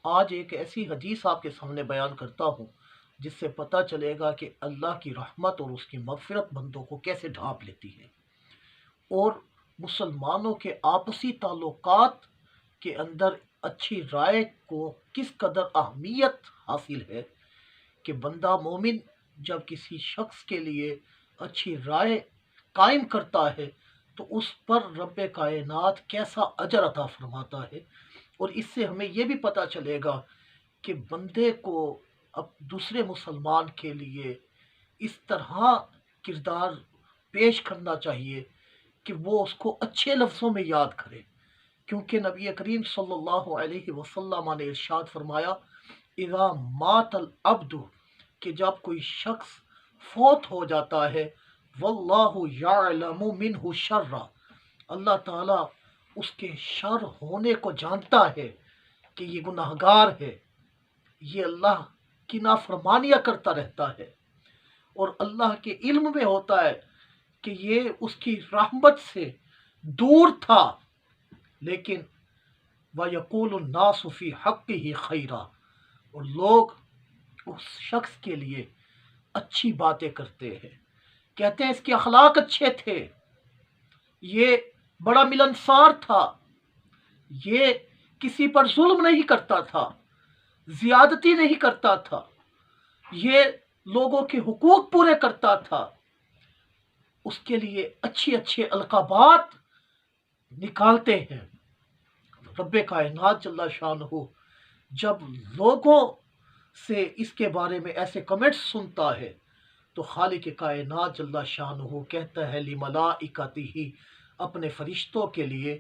آج ایک ایسی حدیث آپ کے سامنے بیان کرتا ہوں جس سے پتہ چلے گا کہ اللہ کی رحمت اور اس کی مغفرت بندوں کو کیسے ڈھانپ لیتی ہے، اور مسلمانوں کے آپسی تعلقات کے اندر اچھی رائے کو کس قدر اہمیت حاصل ہے کہ بندہ مومن جب کسی شخص کے لیے اچھی رائے قائم کرتا ہے تو اس پر رب کائنات کیسا اجر عطا فرماتا ہے۔ اور اس سے ہمیں یہ بھی پتہ چلے گا کہ بندے کو اب دوسرے مسلمان کے لیے اس طرح کردار پیش کرنا چاہیے کہ وہ اس کو اچھے لفظوں میں یاد کرے، کیونکہ نبی کریم صلی اللہ علیہ وسلم نے ارشاد فرمایا اذا مات العبد، کہ جب کوئی شخص فوت ہو جاتا ہے، واللہ یعلم منہ شر، اللہ تعالیٰ اس کے شر ہونے کو جانتا ہے کہ یہ گناہگار ہے، یہ اللہ کی نافرمانیاں کرتا رہتا ہے، اور اللہ کے علم میں ہوتا ہے کہ یہ اس کی رحمت سے دور تھا، لیکن وَيَقُولُ النَّاسُ فِي حَقِّهِ خَيْرًا، اور لوگ اس شخص کے لیے اچھی باتیں کرتے ہیں، کہتے ہیں اس کے اخلاق اچھے تھے، یہ بڑا ملنسار تھا، یہ کسی پر ظلم نہیں کرتا تھا، زیادتی نہیں کرتا تھا، یہ لوگوں کے حقوق پورے کرتا تھا، اس کے لیے اچھے اچھے القابات نکالتے ہیں۔ رب کائنات جل شانہ جب لوگوں سے اس کے بارے میں ایسے کمنٹس سنتا ہے تو خالق کائنات جل شانہ کہتا ہے لملائکتہ، اپنے فرشتوں کے لیے،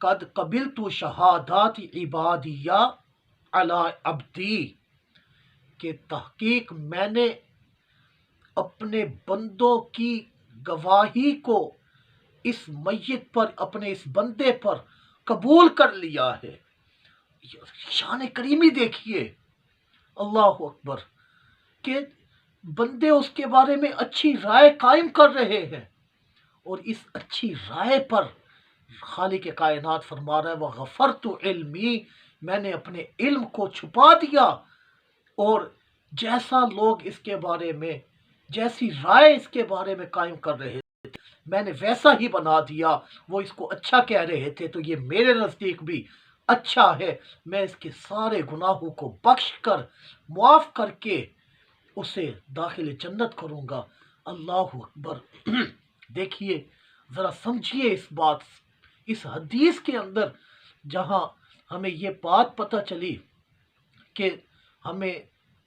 قد قبلت شہادات عبادیہ علی عبدی، کہ تحقیق میں نے اپنے بندوں کی گواہی کو اس میت پر، اپنے اس بندے پر قبول کر لیا ہے۔ شان کریمی دیکھیے، اللہ اکبر، کہ بندے اس کے بارے میں اچھی رائے قائم کر رہے ہیں، اور اس اچھی رائے پر خالق کائنات فرما رہا ہے وَغَفَرْتُ عِلْمِي، میں نے اپنے علم کو چھپا دیا، اور جیسا لوگ اس کے بارے میں، جیسی رائے اس کے بارے میں قائم کر رہے تھے، میں نے ویسا ہی بنا دیا۔ وہ اس کو اچھا کہہ رہے تھے تو یہ میرے نزدیک بھی اچھا ہے، میں اس کے سارے گناہوں کو بخش کر، معاف کر کے اسے داخل جنت کروں گا۔ اللہ اکبر دیکھیے، ذرا سمجھیے اس بات، اس حدیث کے اندر جہاں ہمیں یہ بات پتہ چلی کہ ہمیں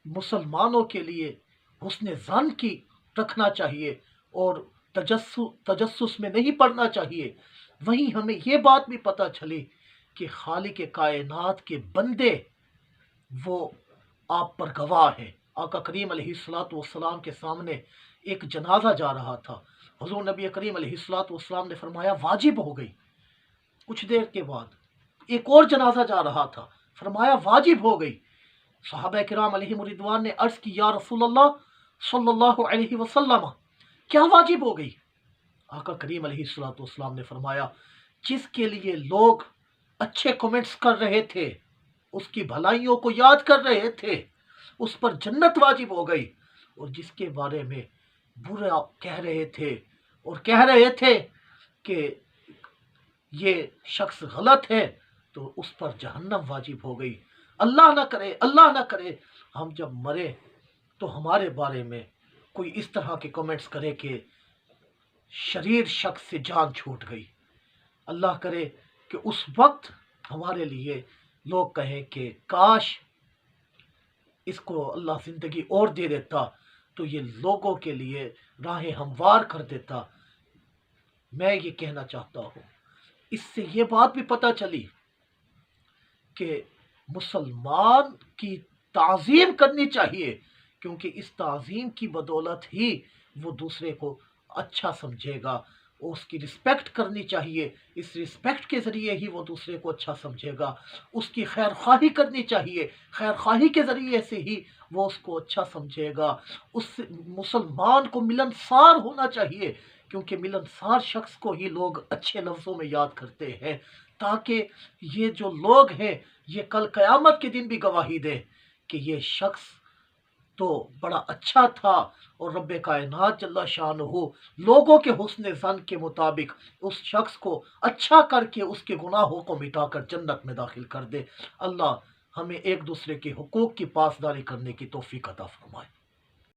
مسلمانوں کے لیے حسن ظن کی رکھنا چاہیے اور تجسس میں نہیں پڑنا چاہیے، وہیں ہمیں یہ بات بھی پتہ چلی کہ خالق کائنات کے بندے وہ آپ پر گواہ ہیں۔ آقا کریم علیہ السلام کے سامنے ایک جنازہ جا رہا تھا، حضور نبی کریم علیہ السلام نے فرمایا واجب ہو گئی۔ کچھ دیر کے بعد ایک اور جنازہ جا رہا تھا، فرمایا واجب ہو گئی۔ صحابہ کرام علیہم رضوان نے عرض کی یا رسول اللہ صلی اللہ علیہ وسلم، کیا واجب ہو گئی؟ آقا کریم علیہ السلام نے فرمایا جس کے لیے لوگ اچھے کمنٹس کر رہے تھے، اس کی بھلائیوں کو یاد کر رہے تھے، اس پر جنت واجب ہو گئی، اور جس کے بارے میں برا کہہ رہے تھے اور کہہ رہے تھے کہ یہ شخص غلط ہے تو اس پر جہنم واجب ہو گئی۔ اللہ نہ کرے، اللہ نہ کرے ہم جب مرے تو ہمارے بارے میں کوئی اس طرح کے کمنٹس کرے کہ شریر شخص سے جان چھوٹ گئی۔ اللہ کرے کہ اس وقت ہمارے لیے لوگ کہیں کہ کاش اس کو اللہ زندگی اور دے دیتا تو یہ لوگوں کے لیے راہیں ہموار کر دیتا۔ میں یہ کہنا چاہتا ہوں، اس سے یہ بات بھی پتہ چلی کہ مسلمان کی تعظیم کرنی چاہیے، کیونکہ اس تعظیم کی بدولت ہی وہ دوسرے کو اچھا سمجھے گا، اس کی رسپیکٹ کرنی چاہیے، اس رسپیکٹ کے ذریعے ہی وہ دوسرے کو اچھا سمجھے گا، اس کی خیر خواہی کرنی چاہیے، خیر خواہی کے ذریعے سے ہی وہ اس کو اچھا سمجھے گا۔ اس مسلمان کو ملنسار ہونا چاہیے، کیونکہ ملنسار شخص کو ہی لوگ اچھے لفظوں میں یاد کرتے ہیں، تاکہ یہ جو لوگ ہیں یہ کل قیامت کے دن بھی گواہی دے کہ یہ شخص تو بڑا اچھا تھا، اور رب کائنات جل شانہ لوگوں کے حسن ظن کے مطابق اس شخص کو اچھا کر کے اس کے گناہوں کو مٹا کر جنت میں داخل کر دے۔ اللہ ہمیں ایک دوسرے کے حقوق کی پاسداری کرنے کی توفیق عطا فرمائے۔